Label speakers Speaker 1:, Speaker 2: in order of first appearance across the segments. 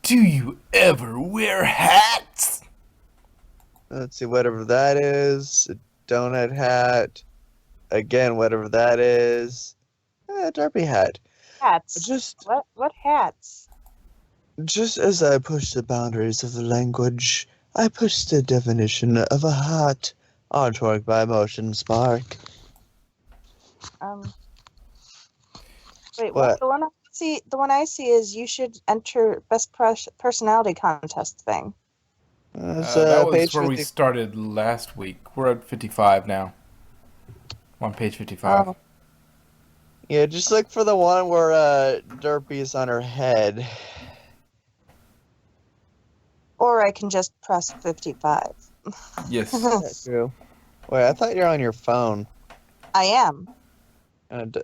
Speaker 1: Do you ever wear hats?
Speaker 2: Let's see, whatever that is. A donut hat. Again, whatever that is. Derby hat.
Speaker 3: Hats.
Speaker 2: Just,
Speaker 3: What hats?
Speaker 2: just as I push the boundaries of the language, I push the definition of a hat. Artwork by Motion Spark.
Speaker 3: Um, wait, what?
Speaker 2: What?
Speaker 3: The one I see is you should enter personality contest thing.
Speaker 2: It's
Speaker 1: That was
Speaker 2: page
Speaker 1: where we
Speaker 2: 50.
Speaker 1: started last week. We're at 55 now. We're on page 55.
Speaker 3: Oh,
Speaker 2: Yeah, just look for the one where Derpy is on her head.
Speaker 3: or I can just press 55.
Speaker 1: Yes.
Speaker 2: That's true. Wait, I thought you're on your phone.
Speaker 3: I am,
Speaker 2: And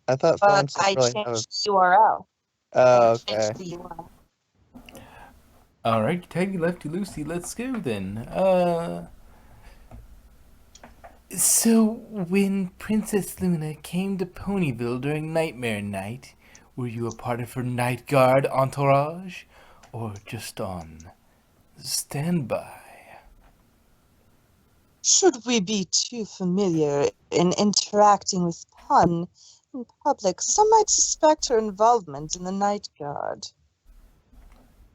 Speaker 2: I thought
Speaker 3: but
Speaker 2: phones
Speaker 3: I
Speaker 2: didn't really have.
Speaker 3: changed the URL.
Speaker 2: Oh,
Speaker 3: I
Speaker 2: okay.
Speaker 3: changed the URL.
Speaker 1: Alright, Tighty Lefty Lucy, let's go then. So when Princess Luna came to Ponyville during Nightmare Night, were you a part of her night guard entourage? Or just on standby?
Speaker 3: Should we be too familiar in interacting with Pun in public, some might suspect her involvement in the Night Guard.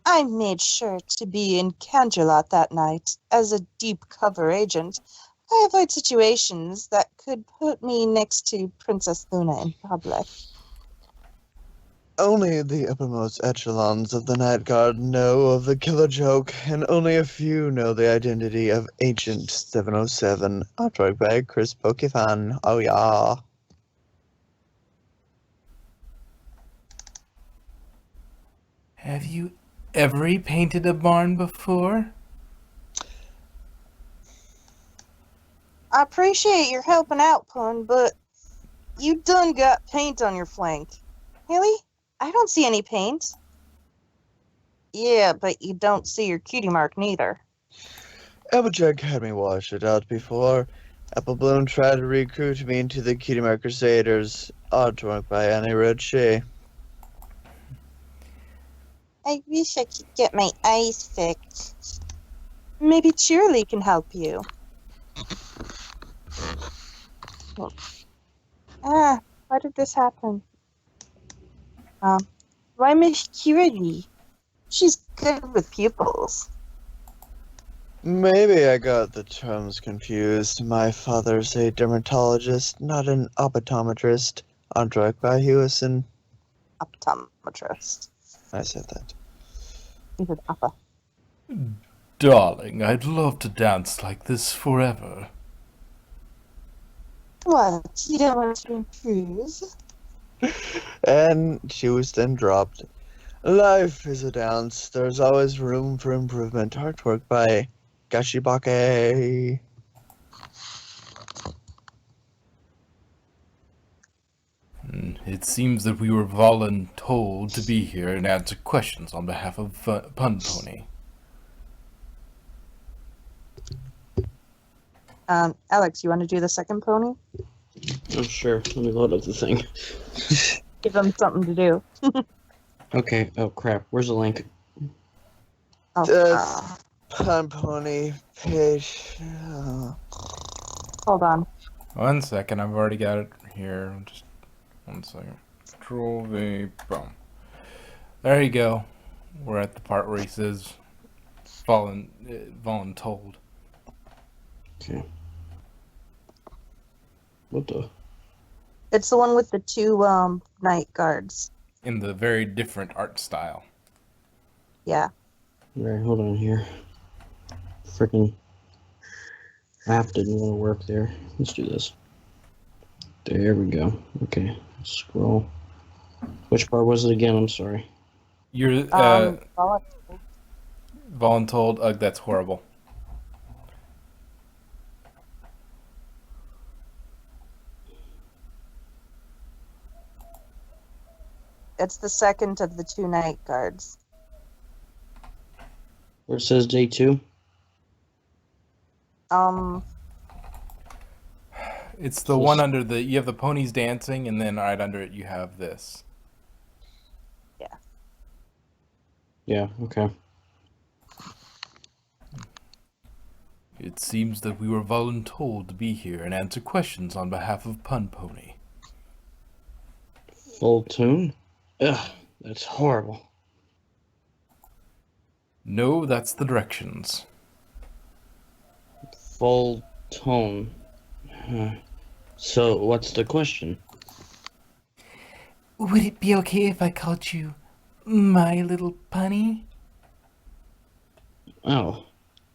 Speaker 3: I made sure to be in Canterlot that night as a deep cover agent. I avoid situations that could put me next to Princess Luna in public.
Speaker 2: Only the uppermost echelons of the Night Guard know of the killer joke, and only a few know the identity of Agent 707, artwork by Chris Pokefan. Oh yeah.
Speaker 1: Have you ever repainted a barn before?
Speaker 3: I appreciate your helping out, Pun, but you done got paint on your flank. Haley, I don't see any paint. Yeah, but you don't see your cutie mark neither.
Speaker 2: Applejack had me wash it out before. Apple Bloom tried to recruit me into the Cutie Mark Crusaders, artwork by Annie Ritchie.
Speaker 3: I wish I could get my eyes fixed. Maybe Cheerly can help you. Why did this happen? Why Miss Cheerly? She's good with pupils.
Speaker 2: Maybe I got the terms confused. My father's a dermatologist, not an optometrist. Artwork by Hewison.
Speaker 3: Optometrist.
Speaker 2: I said that.
Speaker 3: You said Appa.
Speaker 1: Darling, I'd love to dance like this forever.
Speaker 3: What? You don't want to improve?
Speaker 2: And she was then dropped. Life is a dance. There's always room for improvement. Artwork by Gashibake.
Speaker 1: It seems that we were voluntold to be here and answer questions on behalf of Pun Pony.
Speaker 3: Alex, you want to do the second pony?
Speaker 4: Oh, sure. Let me load up the thing.
Speaker 3: Give them something to do.
Speaker 4: Okay. Oh, crap. Where's the link?
Speaker 3: Oh,
Speaker 2: Pun Pony page.
Speaker 3: hold on.
Speaker 1: 1 second, I've already got it here. Just 1 second. Control V, boom. There you go. We're at the part where he says voluntold.
Speaker 4: Okay. What the?
Speaker 3: It's the one with the two night guards.
Speaker 1: In the very different art style.
Speaker 3: Yeah.
Speaker 4: Alright, hold on here. Freaking app didn't want to work there. Let's do this. There we go. Okay. Scroll. Which part was it again? I'm sorry.
Speaker 1: You're
Speaker 3: Voluntold.
Speaker 1: voluntold. Ugh, that's horrible.
Speaker 3: It's the second of the two night guards.
Speaker 4: Where it says day 2?
Speaker 1: It's the one under the. You have the ponies dancing, and then right under it you have this.
Speaker 3: Yeah.
Speaker 4: Yeah, okay.
Speaker 1: It seems that we were voluntold to be here and answer questions on behalf of Pun Pony.
Speaker 4: Full tune? Ugh, that's horrible.
Speaker 1: No, that's the directions.
Speaker 4: Full tone. So, what's the question?
Speaker 1: Would it be okay if I called you My Little Punny?
Speaker 4: Oh,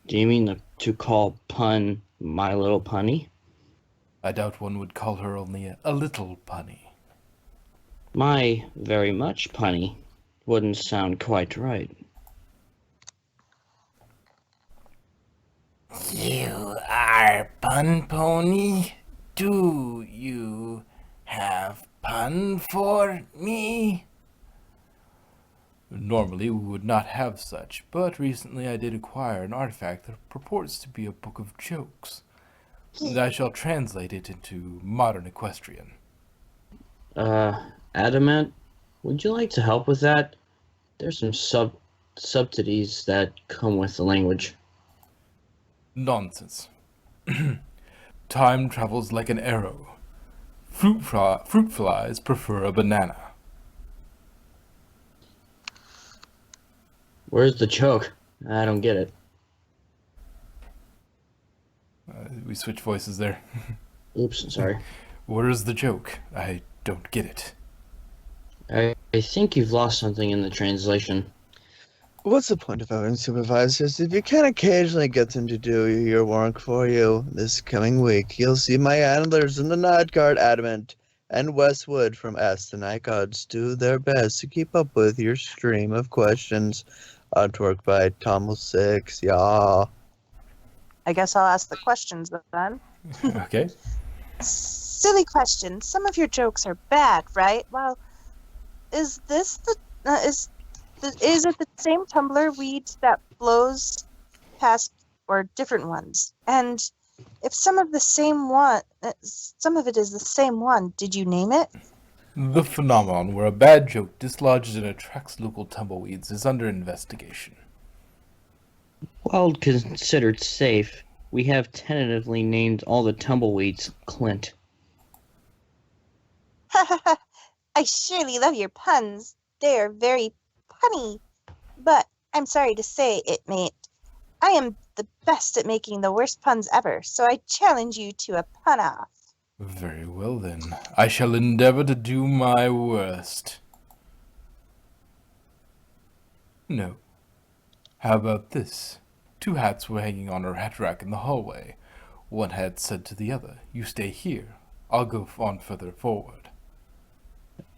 Speaker 4: do you mean to call Pun My Little Punny?
Speaker 1: I doubt one would call her only a little punny.
Speaker 4: My very much punny wouldn't sound quite right.
Speaker 1: You are Pun Pony? Do you have pun for me? Normally we would not have such, but recently I did acquire an artifact that purports to be a book of jokes. And I shall translate it into modern equestrian.
Speaker 4: Adamant, would you like to help with that? There's some subtleties that come with the language.
Speaker 1: Nonsense. Time travels like an arrow. Fruit flies prefer a banana.
Speaker 4: Where's the joke? I don't get it.
Speaker 1: We switch voices there.
Speaker 4: Oops, sorry.
Speaker 1: Where's the joke? I don't get it.
Speaker 4: I think you've lost something in the translation.
Speaker 2: What's the point of having supervisors if you can't occasionally get them to do your work for you? This coming week, you'll see my handlers in the Night Guard Adamant and Westwood from Ask the Night Gods do their best to keep up with your stream of questions. Artwork by Tommel6, yeah.
Speaker 3: I guess I'll ask the questions then.
Speaker 1: Okay.
Speaker 3: Silly question. Some of your jokes are bad, right? Well, is this is it the same tumbleweed that blows past, or different ones? And if some of it is the same one, did you name it?
Speaker 1: The phenomenon where a bad joke dislodges and attracts local tumbleweeds is under investigation.
Speaker 4: While considered safe, we have tentatively named all the tumbleweeds Clint.
Speaker 3: I surely love your puns. They are very punny. But I'm sorry to say it, mate. I am the best at making the worst puns ever, so I challenge you to a pun off.
Speaker 1: Very well then. I shall endeavor to do my worst. No. How about this? 2 hats were hanging on her hat rack in the hallway. One hat said to the other, "You stay here. I'll go on further forward."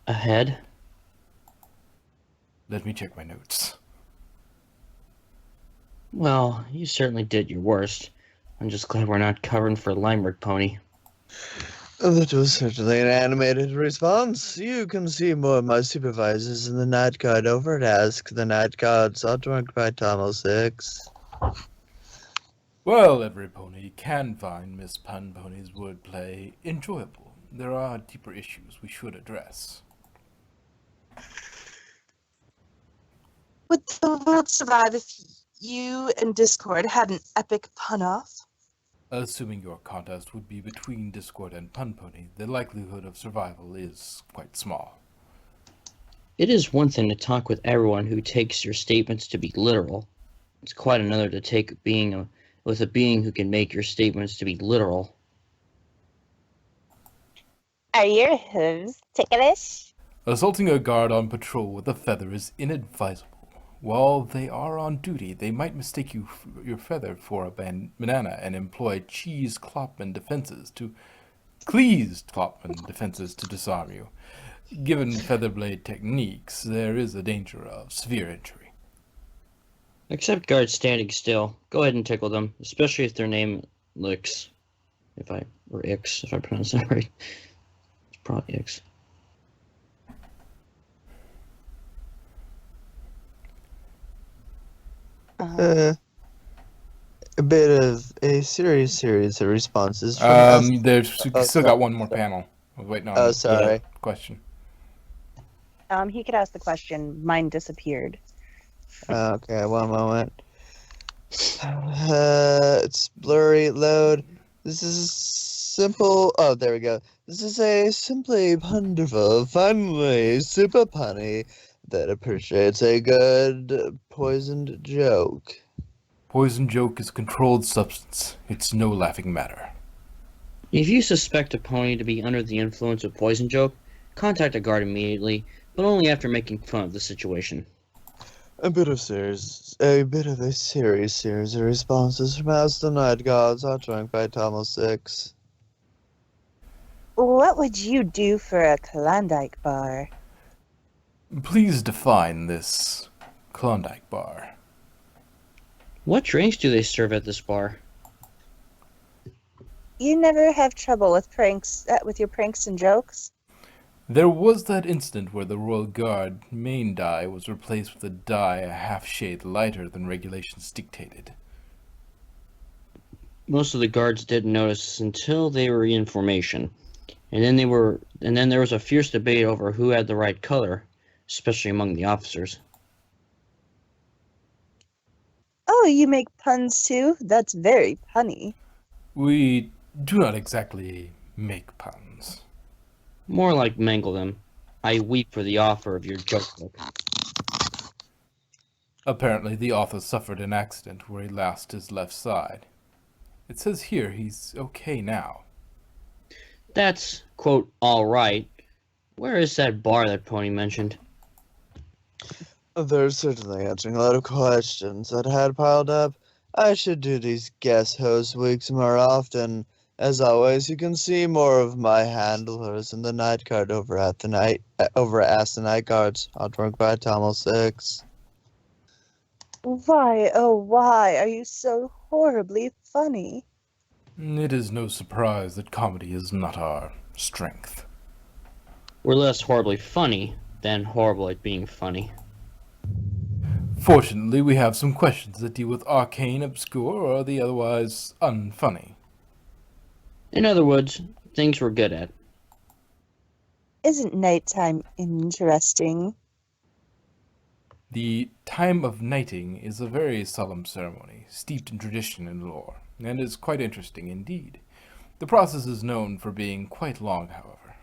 Speaker 4: Ahead?
Speaker 1: Let me check my notes.
Speaker 4: Well, you certainly did your worst. I'm just glad we're not covering for Limerick Pony.
Speaker 2: That was certainly an animated response. You can see more of my supervisors in the Night Guard over at Ask the Night Gods, artwork by Tommel6.
Speaker 1: Well, every pony can find Miss Pun Pony's wordplay enjoyable. There are deeper issues we should address.
Speaker 3: Would the world survive if you and Discord had an epic pun off?
Speaker 1: Assuming your contest would be between Discord and Pun Pony, the likelihood of survival is quite small.
Speaker 4: It is one thing to talk with everyone who takes your statements to be literal. It's quite another to take with a being who can make your statements to be literal.
Speaker 3: Are your hooves ticklish?
Speaker 1: Assaulting a guard on patrol with a feather is inadvisable. While they are on duty, they might mistake your feather for a banana and employ Cleased Klopman defenses to disarm you. Given feather blade techniques, there is a danger of severe injury.
Speaker 4: Except guards standing still. Go ahead and tickle them, especially if their name Ix, if I pronounce that right. It's probably Ix.
Speaker 2: A bit of a series of responses from
Speaker 1: There's still got one more panel. I was waiting on
Speaker 2: Oh, sorry.
Speaker 1: question.
Speaker 3: He could ask the question. Mine disappeared.
Speaker 2: Okay, one moment. It's blurry. Load. This is simple. Oh, there we go. This is a simply wonderful, funny, super punny that appreciates a good poisoned joke.
Speaker 1: Poison joke is a controlled substance. It's no laughing matter.
Speaker 4: If you suspect a pony to be under the influence of poison joke, contact a guard immediately, but only after making fun of the situation.
Speaker 2: A bit of a series of responses from As the Night Gods are drunk by Tomo 6.
Speaker 3: What would you do for a Klondike bar?
Speaker 1: Please define this Klondike bar.
Speaker 4: What drinks do they serve at this bar?
Speaker 3: You never have trouble with pranks, with your pranks and jokes?
Speaker 1: There was that incident where the Royal Guard main dye was replaced with a dye a half shade lighter than regulations dictated.
Speaker 4: Most of the guards didn't notice until they were in formation. And then there was a fierce debate over who had the right color, especially among the officers.
Speaker 3: Oh, you make puns too? That's very punny.
Speaker 1: We do not exactly make puns.
Speaker 4: More like mangle them. I weep for the author of your joke book.
Speaker 1: Apparently, the author suffered an accident where he lost his left side. It says here he's okay now.
Speaker 4: That's, quote, all right. Where is that bar that Pony mentioned?
Speaker 2: They're certainly answering a lot of questions that had piled up. I should do these guest host weeks more often. As always, you can see more of my handlers in the night guard over at Ask the Night Guards. I'll drink by Tomo 6.
Speaker 3: Why, oh why are you so horribly funny?
Speaker 1: It is no surprise that comedy is not our strength.
Speaker 4: We're less horribly funny than horrible at being funny.
Speaker 1: Fortunately, we have some questions that deal with arcane, obscure, or the otherwise unfunny.
Speaker 4: In other words, things we're good at.
Speaker 3: Isn't nighttime interesting?
Speaker 1: The time of nighting is a very solemn ceremony, steeped in tradition and lore, and is quite interesting indeed. The process is known for being quite long, however.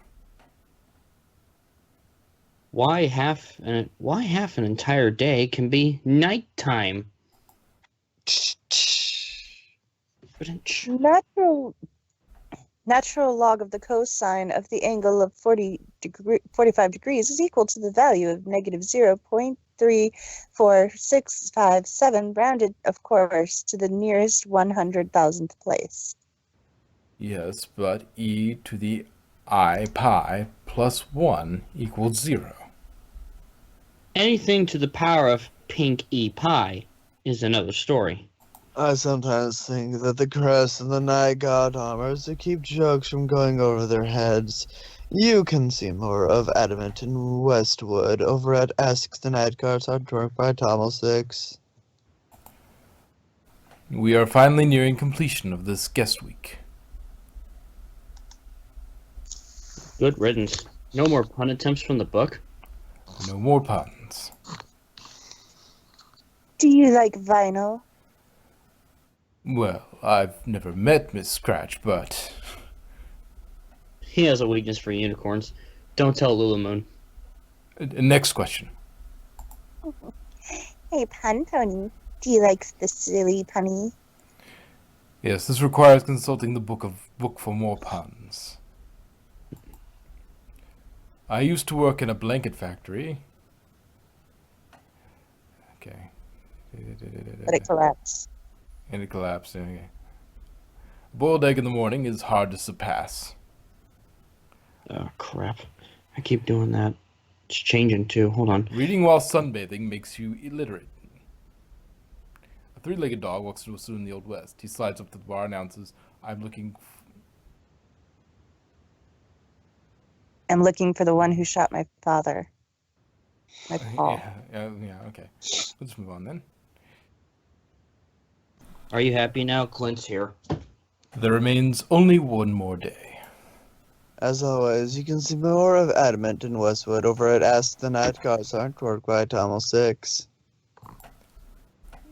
Speaker 4: Why half an entire day can be nighttime?
Speaker 3: Natural log of the cosine of the angle of 45 degrees is equal to the value of negative 0.34657, rounded, of course, to the nearest 100,000th place.
Speaker 1: Yes, but e to the I pi plus 1 equals 0.
Speaker 4: Anything to the power of pink E pi is another story.
Speaker 2: I sometimes think that the crest and the night god armor is to keep jokes from going over their heads. You can see more of Adamant and Westwood over at Ask the Night Guards are drunk by Tomo 6.
Speaker 1: We are finally nearing completion of this guest week.
Speaker 4: Good riddance. No more pun attempts from the book?
Speaker 1: No more puns.
Speaker 3: Do you like vinyl?
Speaker 1: Well, I've never met Miss Scratch, but...
Speaker 4: He has a weakness for unicorns. Don't tell Lulamoon.
Speaker 1: Next question.
Speaker 3: Hey, Pun Pony, do you like the silly punny?
Speaker 1: Yes, this requires consulting the book for more puns. I used to work in a blanket factory. Okay.
Speaker 3: But it collapsed.
Speaker 1: And it collapsed. Okay. A boiled egg in the morning is hard to surpass.
Speaker 4: Oh, crap. I keep doing that. It's changing, too. Hold on.
Speaker 1: Reading while sunbathing makes you illiterate. A three-legged dog walks to a saloon in the Old West. He slides up to the bar and announces, I'm looking
Speaker 3: for the one who shot my father. My Paul.
Speaker 1: Yeah, okay. Let's move on then.
Speaker 4: Are you happy now? Clint's here.
Speaker 1: There remains only one more day.
Speaker 2: As always, you can see more of Adamant and Westwood over at Ask the Night Guards Artwork by Tomo 6.